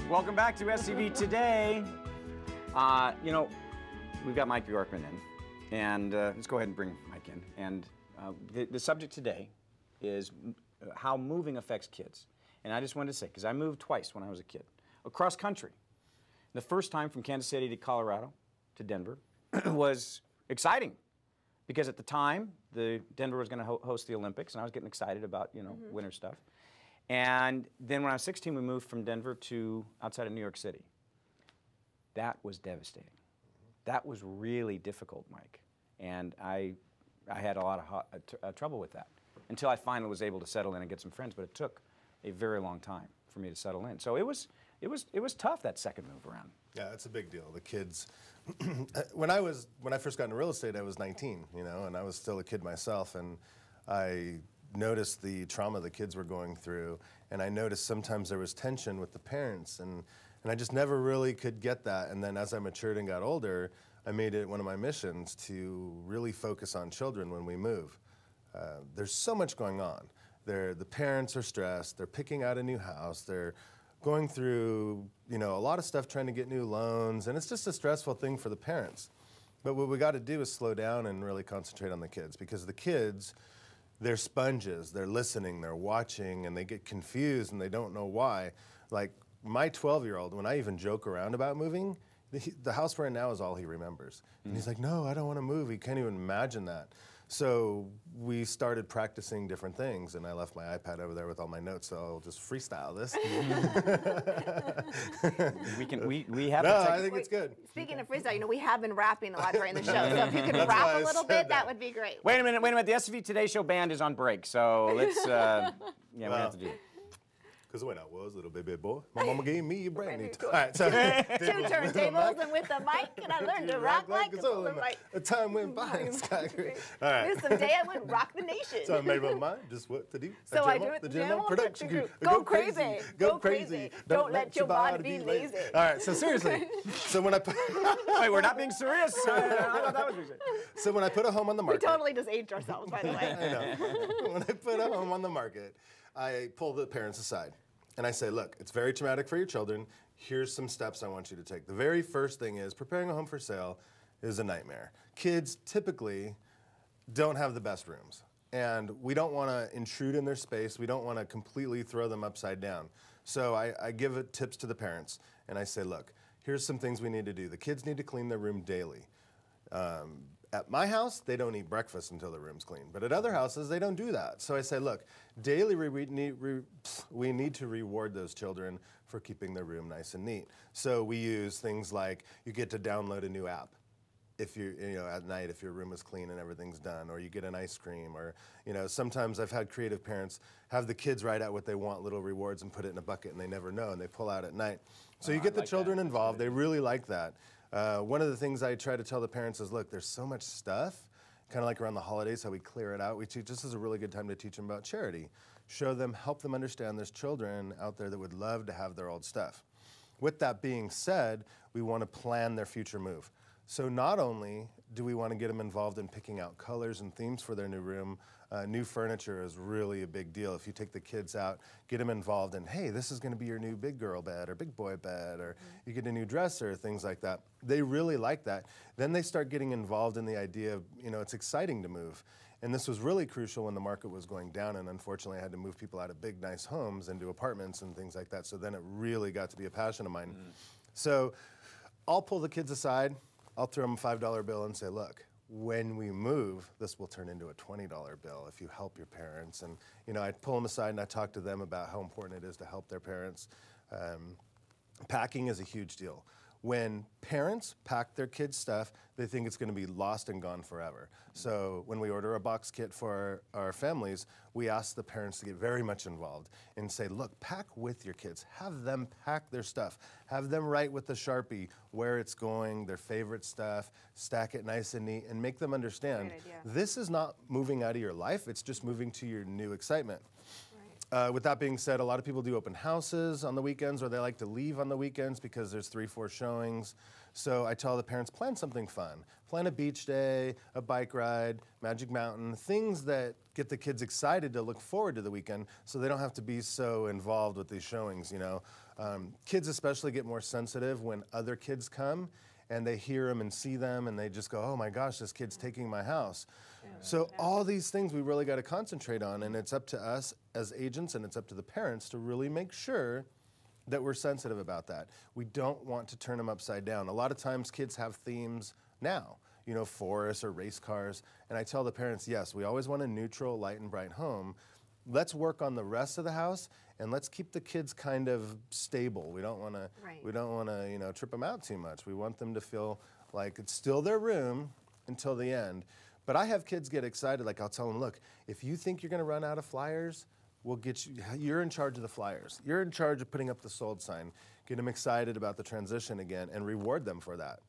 Welcome back to SCV Today. You know, we've got Mike Bjorkman in, and let's go ahead and bring Mike in. And the subject today is how moving affects kids. And I just wanted to say, because I moved twice when I was a kid, across country. The first time from Kansas City to Colorado to Denver was exciting, because at the time, Denver was going to host the Olympics, and I was getting excited about, you know, winter stuff. And then when I was 16, we moved from Denver to outside of New York City. That was devastating. That was really difficult, Mike. And I had a lot of trouble with that until I finally was able to settle in and get some friends. But it took a very long time for me to settle in. So it was tough, that second move around. Yeah, it's a big deal. The kids, when I first got into real estate, I was 19, you know, and I was still a kid myself, and I noticed the trauma the kids were going through, and I noticed sometimes there was tension with the parents, and I just never really could get that. And then as I matured and got older, I made it one of my missions to really focus on children when we move. There's so much going on. The parents are stressed, they're picking out a new house, they're going through, you know, a lot of stuff trying to get new loans, and it's just a stressful thing for the parents. But what we got to do is slow down and really concentrate on the kids, because the kids, they're sponges, they're listening, they're watching, and they get confused and they don't know why. Like my 12-year-old, when I even joke around about moving, the house we're in now is all he remembers. And he's like, no, I don't want to move. He can't even imagine that. So we started practicing different things, and I left my iPad over there with all my notes, so I'll just freestyle this. we have. No, I think it's good. Speaking of freestyle, you know, we have been rapping a lot during the show, so if you could rap a little bit, that would be great. Wait a minute. The SCV Today Show band is on break, so let's. Yeah, we have to do it. Because when I was a little baby boy, my mama gave me a brand new toy. All right, so two turntables and with a mic, and I learned to rock like a soul. A time went by and sky grew. All right. Someday I would rock the nation. So I made my mind just what to do. So I do it. The Jam production crew. Go crazy. Go crazy. Don't let your body be lazy. All right, so seriously. So when I put... Wait, we're not being serious. I thought that was music. So when I put a home on the market... We totally just aged ourselves, by the way. I know. When I put a home on the market, I pull the parents aside. And I say, look, it's very traumatic for your children. Here's some steps I want you to take. The very first thing is preparing a home for sale is a nightmare. Kids typically don't have the best rooms. And we don't want to intrude in their space. We don't want to completely throw them upside down. So I give tips to the parents. And I say, look, here's some things we need to do. The kids need to clean their room daily. At my house, they don't eat breakfast until the room's clean. But at other houses, they don't do that. So I say, look, daily we need to reward those children for keeping their room nice and neat. So we use things like you get to download a new app if you know, at night if your room is clean and everything's done, or you get an ice cream, or, you know, sometimes I've had creative parents have the kids write out what they want, little rewards, and put it in a bucket, and they never know, and they pull out at night. So you get the children involved. They really like that. One of the things I try to tell the parents is, look, there's so much stuff, kind of like around the holidays, how we clear it out. We teach, this is a really good time to teach them about charity. Show them, help them understand there's children out there that would love to have their old stuff. With that being said, we want to plan their future move. So not only do we want to get them involved in picking out colors and themes for their new room, new furniture is really a big deal. If you take the kids out, get them involved in, hey, this is going to be your new big girl bed or big boy bed, or you get a new dresser, things like that. They really like that. Then they start getting involved in the idea of, you know, it's exciting to move. And this was really crucial when the market was going down, and unfortunately I had to move people out of big, nice homes into apartments and things like that. So then it really got to be a passion of mine. So I'll pull the kids aside. I'll throw them a $5 bill and say, look, when we move, this will turn into a $20 bill if you help your parents. And, you know, I pull them aside and I talk to them about how important it is to help their parents. Packing is a huge deal. When parents pack their kids' stuff, they think it's going to be lost and gone forever. So when we order a box kit for our families, we ask the parents to get very much involved and say, look, pack with your kids. Have them pack their stuff. Have them write with the Sharpie where it's going, their favorite stuff, stack it nice and neat, and make them understand this is not moving out of your life, it's just moving to your new excitement. With that being said, a lot of people do open houses on the weekends, or they like to leave on the weekends because there's 3-4 showings. So I tell the parents, plan something fun. Plan a beach day, a bike ride, Magic Mountain, things that get the kids excited to look forward to the weekend so they don't have to be so involved with these showings, you know. Kids especially get more sensitive when other kids come and they hear them and see them and they just go, oh my gosh, this kid's taking my house. So all these things we really got to concentrate on, and it's up to us as agents and it's up to the parents to really make sure that we're sensitive about that. We don't want to turn them upside down. A lot of times kids have themes now, you know, forests or race cars, and I tell the parents, yes, we always want a neutral, light and bright home. Let's work on the rest of the house and let's keep the kids kind of stable. We don't want to you know, trip them out too much. We want them to feel like it's still their room until the end. But I have kids get excited, like I'll tell them, look, if you think you're going to run out of flyers, we'll get you, you're in charge of the flyers. You're in charge of putting up the sold sign. Get them excited about the transition again and reward them for that.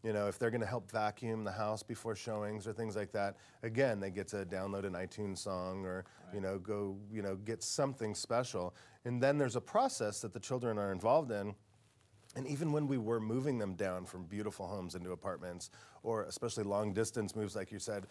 You know, if they're going to help vacuum the house before showings or things like that, again, they get to download an iTunes song or, you know, go, you know, get something special. And then there's a process that the children are involved in. And even when we were moving them down from beautiful homes into apartments, or especially long distance moves like you said,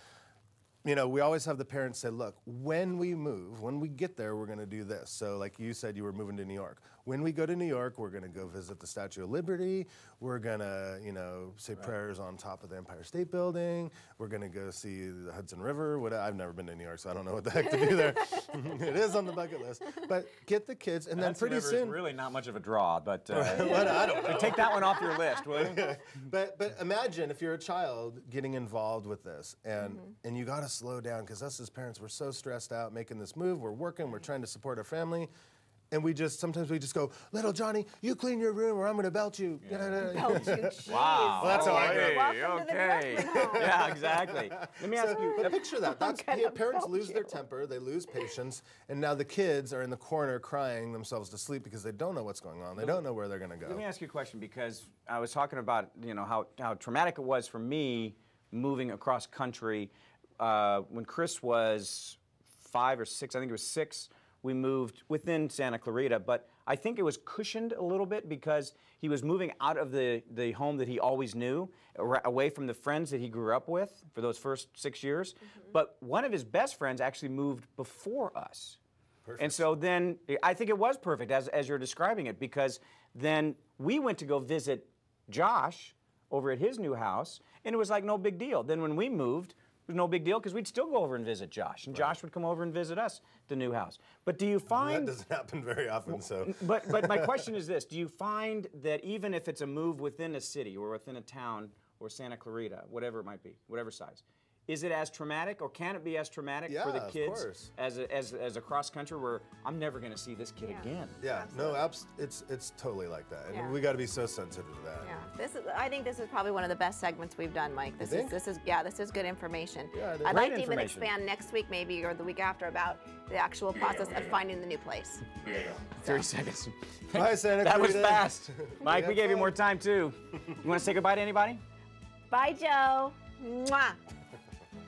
you know, we always have the parents say, look, when we move, when we get there, we're going to do this. So like you said, you were moving to New York. When we go to New York, we're going to go visit the Statue of Liberty. We're going to, you know, say prayers on top of the Empire State Building. We're going to go see the Hudson River. I've never been to New York, so I don't know what the heck to do there. It is on the bucket list. But get the kids, and then pretty soon. Is really not much of a draw, but I don't know. Take that one off your list, will you? But imagine if you're a child getting involved with this, and you got to slow down, because us as parents, we're so stressed out making this move. We're working, we're trying to support our family. And sometimes we just go, little Johnny, you clean your room or I'm going to belt you. Belt you, jeez. Wow. Well, that's how I grew up. Welcome to the Bjorkman home. Yeah, exactly. Let me ask you. But picture that. Parents lose their temper, they lose patience, and now the kids are in the corner crying themselves to sleep because they don't know what's going on. They don't know where they're going to go. Let me ask you a question, because I was talking about, you know, how traumatic it was for me moving across country. When Chris was 5 or 6, I think it was 6, we moved within Santa Clarita, but I think it was cushioned a little bit because he was moving out of the home that he always knew, away from the friends that he grew up with for those first 6 years. But one of his best friends actually moved before us. Perfect. And so then, I think it was perfect as you're describing it, because then we went to go visit Josh over at his new house, and it was like no big deal. Then when we moved, it was no big deal because we'd still go over and visit Josh, and Josh would come over and visit us, the new house. But do you find... That doesn't happen very often, so... But my question is this. Do you find that even if it's a move within a city or within a town or Santa Clarita, whatever it might be, whatever size, is it as traumatic, or can it be as traumatic for the kids as a cross country where I'm never going to see this kid again? Yeah, absolutely. No, it's totally like that, and we got to be so sensitive to that. Yeah, I think this is probably one of the best segments we've done, Mike. This is good information. Yeah, I'd like to even expand next week, maybe, or the week after, about the actual process of finding the new place. 30 seconds. Bye, Santa Clarita. That was fast. Mike, we gave you more time too. You want to say goodbye to anybody? Bye, Joe. Mwah.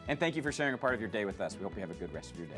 And thank you for sharing a part of your day with us. We hope you have a good rest of your day.